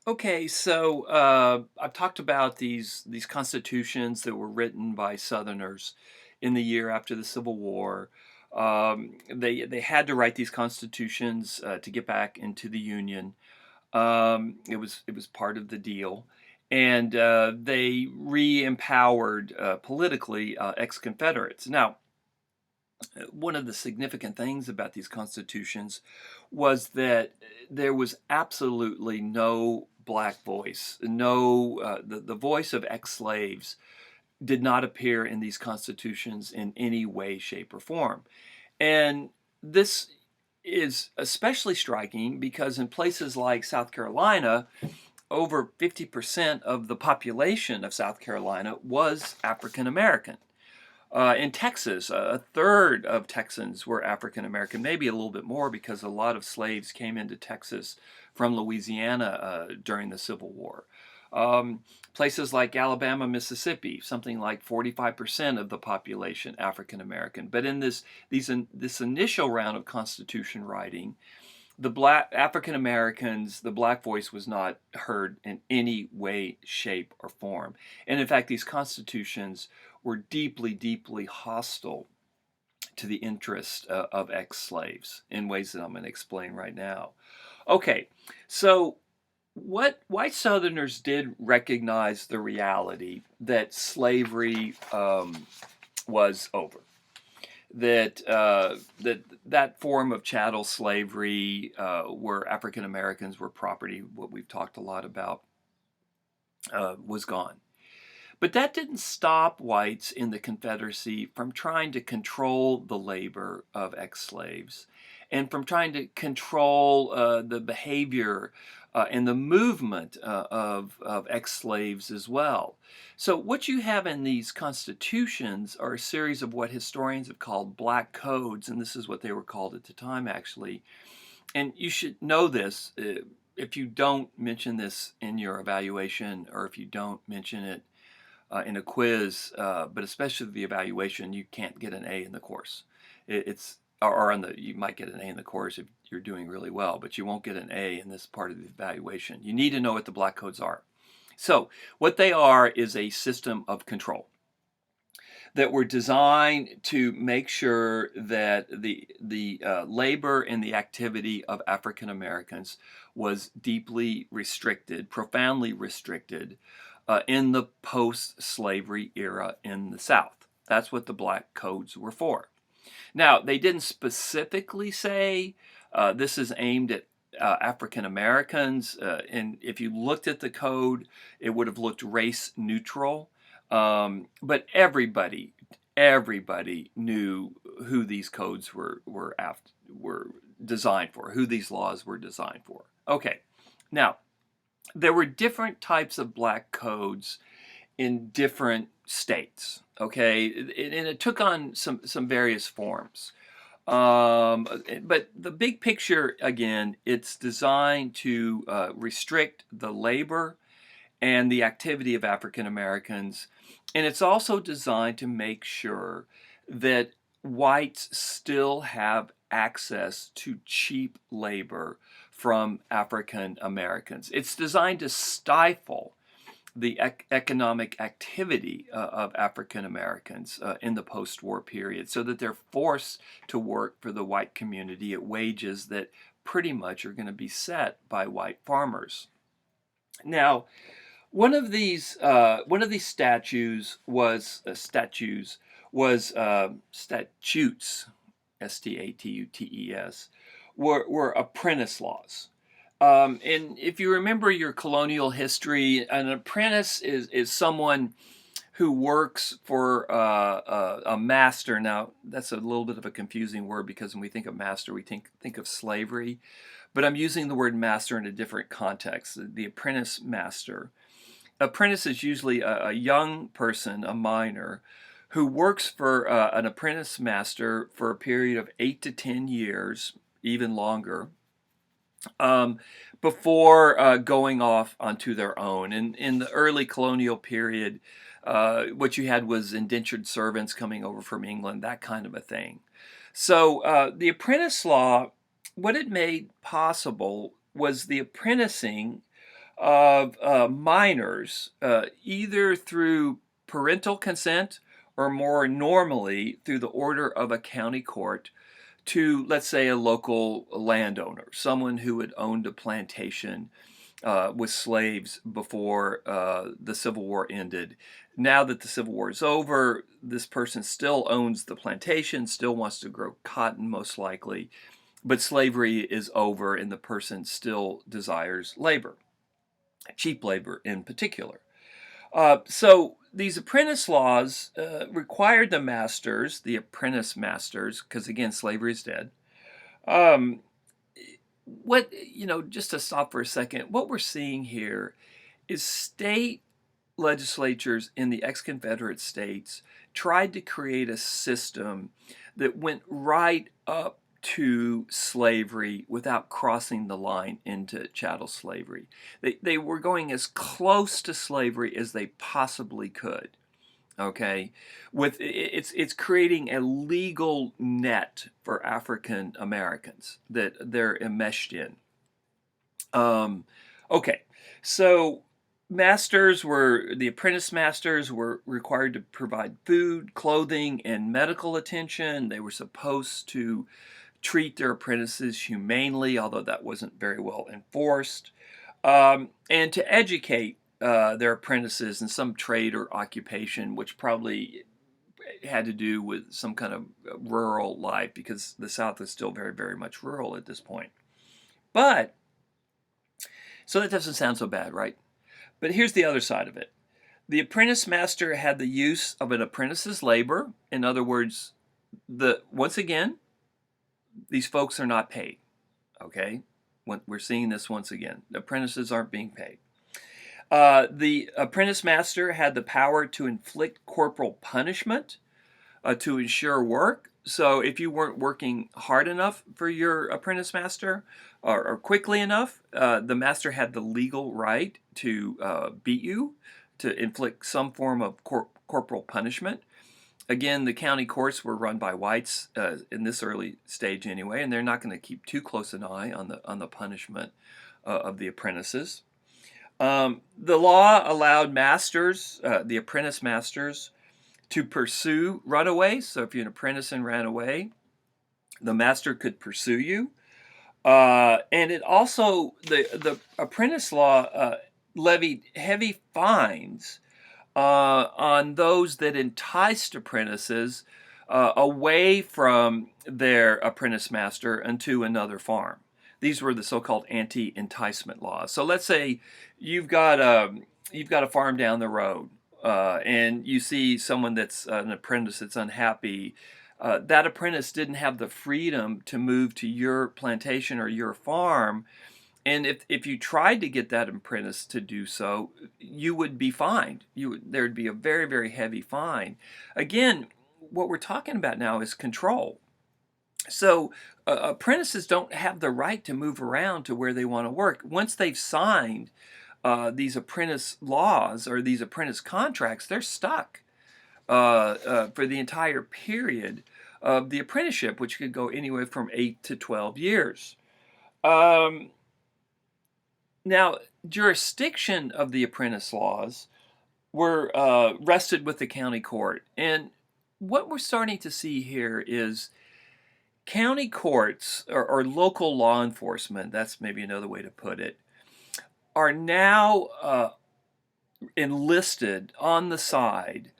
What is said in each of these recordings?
Okay, so I've talked about these constitutions that were written by Southerners in the year after the Civil War. They had to write these constitutions to get back into the Union. It was part of the deal, and they re-empowered politically ex-Confederates. Now, one of the significant things about these constitutions was that there was absolutely no black voice. No, the voice of ex-slaves did not appear in these constitutions in any way, shape, or form. And this is especially striking because in places like South Carolina, over 50% of the population of South Carolina was African American. In Texas, a third of Texans were African American, maybe a little bit more because a lot of slaves came into Texas from Louisiana during the Civil War. Places like Alabama, Mississippi, something like 45% of the population African American. But in this initial round of Constitution writing, the black African Americans, the black voice was not heard in any way, shape, or form. And in fact, these constitutions were deeply, deeply hostile to the interest of ex-slaves in ways that I'm going to explain right now. Okay, so what white Southerners did recognize the reality that slavery was over, that form of chattel slavery, where African Americans were property, what we've talked a lot about, was gone. But that didn't stop whites in the Confederacy from trying to control the labor of ex-slaves and from trying to control the behavior and the movement of ex-slaves as well. So what you have in these constitutions are a series of what historians have called black codes, and this is what they were called at the time, actually. And you should know this. If you don't mention this in your evaluation, or if you don't mention it in a quiz, but especially the evaluation, you can't get an A in the course. It's or on the you might get an A in the course if you're doing really well, but you won't get an A in this part of the evaluation. You need to know what the black codes are. So what they are is a system of control that were designed to make sure that the labor and the activity of African Americans was deeply restricted, profoundly restricted, in the post-slavery era in the South. That's what the black codes were for. Now, they didn't specifically say this is aimed at African Americans, and if you looked at the code, it would have looked race neutral. But everybody knew who these codes were designed for, who these laws were designed for. Okay, now there were different types of black codes in different states. Okay, and it took on some various forms. But the big picture, again, it's designed to restrict the labor and the activity of African Americans. And it's also designed to make sure that whites still have access to cheap labor from African Americans. It's designed to stifle the economic activity of African Americans in the post-war period so that they're forced to work for the white community at wages that pretty much are going to be set by white farmers. Now, one of these statutes, statutes, were apprentice laws. And if you remember your colonial history, an apprentice is someone who works for a master. Now, that's a little bit of a confusing word because when we think of master, we think of slavery. But I'm using the word master in a different context, the apprentice master. Apprentice is usually a young person, a minor, who works for an apprentice master for a period of 8 to 10 years, even longer, before going off onto their own. And in the early colonial period, what you had was indentured servants coming over from England, that kind of a thing. So the apprentice law, what it made possible was the apprenticing of minors, either through parental consent or more normally through the order of a county court to, let's say, a local landowner, someone who had owned a plantation with slaves before the Civil War ended. Now that the Civil War is over, this person still owns the plantation, still wants to grow cotton, most likely, but slavery is over and the person still desires labor, cheap labor in particular. So these apprentice laws required the masters, the apprentice masters, because again, slavery is dead. Um, just to stop for a second, what we're seeing here is state legislatures in the ex-Confederate states tried to create a system that went right up to slavery without crossing the line into chattel slavery. They were going as close to slavery as they possibly could. Okay, it's creating a legal net for African Americans that they're enmeshed in. Okay, so the apprentice masters were required to provide food, clothing, and medical attention. They were supposed to treat their apprentices humanely, although that wasn't very well enforced, and to educate their apprentices in some trade or occupation, which probably had to do with some kind of rural life because the South is still very, very much rural at this point. But, so that doesn't sound so bad, right? But here's the other side of it. The apprentice master had the use of an apprentice's labor. In other words, once again, these folks are not paid. Okay? We're seeing this once again. The apprentices aren't being paid. The apprentice master had the power to inflict corporal punishment to ensure work. So if you weren't working hard enough for your apprentice master or quickly enough, the master had the legal right to beat you, to inflict some form of corporal punishment. Again, the county courts were run by whites in this early stage anyway, and they're not going to keep too close an eye on the punishment of the apprentices. The law allowed masters, the apprentice masters, to pursue runaways. So if you're an apprentice and ran away, the master could pursue you. And it also, the apprentice law levied heavy fines on those that enticed apprentices away from their apprentice master and to another farm. These were the so-called anti-enticement laws. So let's say you've got a farm down the road, and you see someone that's an apprentice that's unhappy. That apprentice didn't have the freedom to move to your plantation or your farm. And if you tried to get that apprentice to do so, you would be fined. There'd be a very, very heavy fine. Again, what we're talking about now is control. So apprentices don't have the right to move around to where they want to work. Once they've signed these apprentice laws or these apprentice contracts, they're stuck for the entire period of the apprenticeship, which could go anywhere from 8 to 12 years. Now, jurisdiction of the apprentice laws were rested with the county court. And what we're starting to see here is county courts or local law enforcement, that's maybe another way to put it, are now enlisted on the side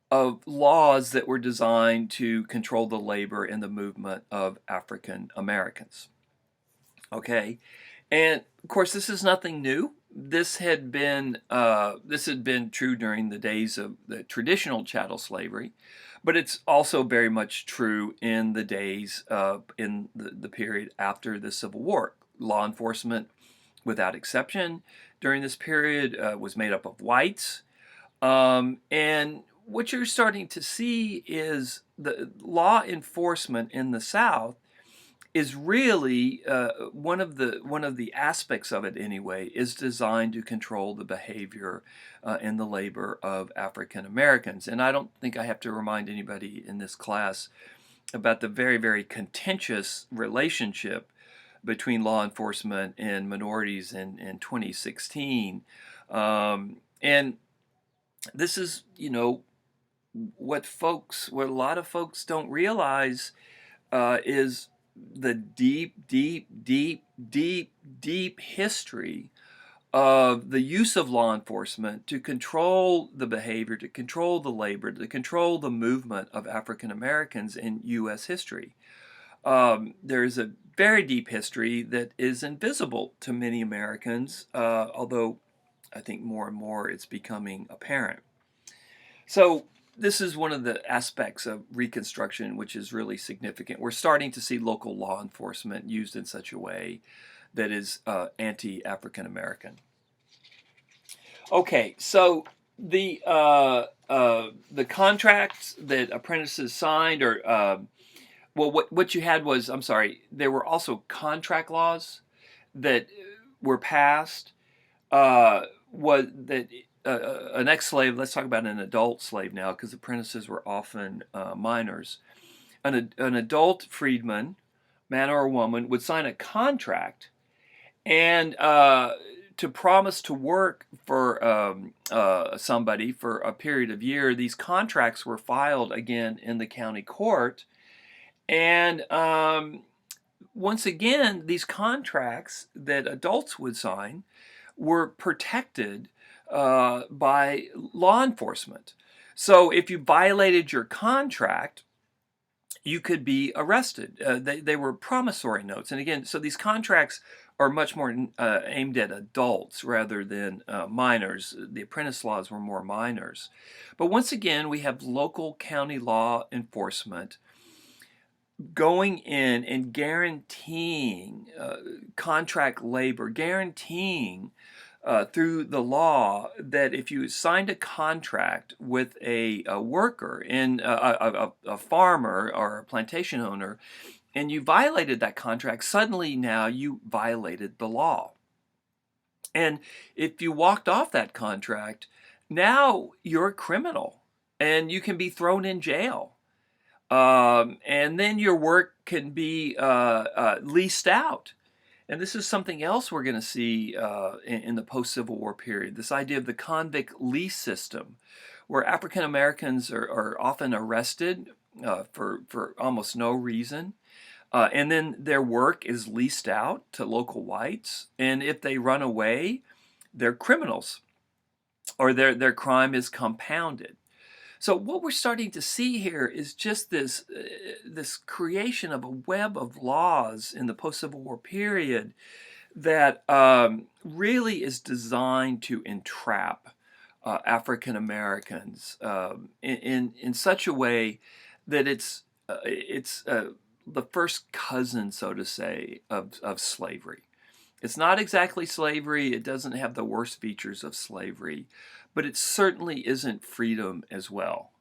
of laws that were designed to control the labor and the movement of African Americans. Okay, and of course this is nothing new. This had been true during the days of the traditional chattel slavery, but it's also very much true in the days in the period after the Civil War. Law enforcement, without exception, during this period was made up of whites, and what you're starting to see is the law enforcement in the South is really one of the aspects of it anyway is designed to control the behavior and the labor of African Americans. And I don't think I have to remind anybody in this class about the very, very contentious relationship between law enforcement and minorities in 2016. And this is, what a lot of folks don't realize is the deep, deep, deep, deep, deep history of the use of law enforcement to control the behavior, to control the labor, to control the movement of African Americans in U.S. history. There is a very deep history that is invisible to many Americans, although I think more and more it's becoming apparent. So this is one of the aspects of Reconstruction which is really significant. We're starting to see local law enforcement used in such a way that is anti-African American. Okay, so the contracts that apprentices signed, or what you had was, I'm sorry, there were also contract laws that were passed. Was that an ex-slave? Let's talk about an adult slave now, because apprentices were often minors. An adult freedman, man or woman, would sign a contract and to promise to work for somebody for a period of year. These contracts were filed again in the county court, and once again, these contracts that adults would sign were protected by law enforcement. So if you violated your contract, you could be arrested. They were promissory notes. And again, so these contracts are much more aimed at adults rather than minors. The Apprentice Laws were more minors. But once again, we have local county law enforcement going in and guaranteeing contract labor, guaranteeing through the law that if you signed a contract with a worker, a farmer or a plantation owner, and you violated that contract, suddenly now you violated the law. And if you walked off that contract, now you're a criminal and you can be thrown in jail. And then your work can be leased out. And this is something else we're going to see in the post-Civil War period, this idea of the convict lease system, where African Americans are often arrested for almost no reason. And then their work is leased out to local whites. And if they run away, they're criminals, or their crime is compounded. So what we're starting to see here is just this creation of a web of laws in the post-Civil War period that really is designed to entrap African Americans in such a way that it's the first cousin, so to say, of slavery. It's not exactly slavery. It doesn't have the worst features of slavery, but it certainly isn't freedom as well.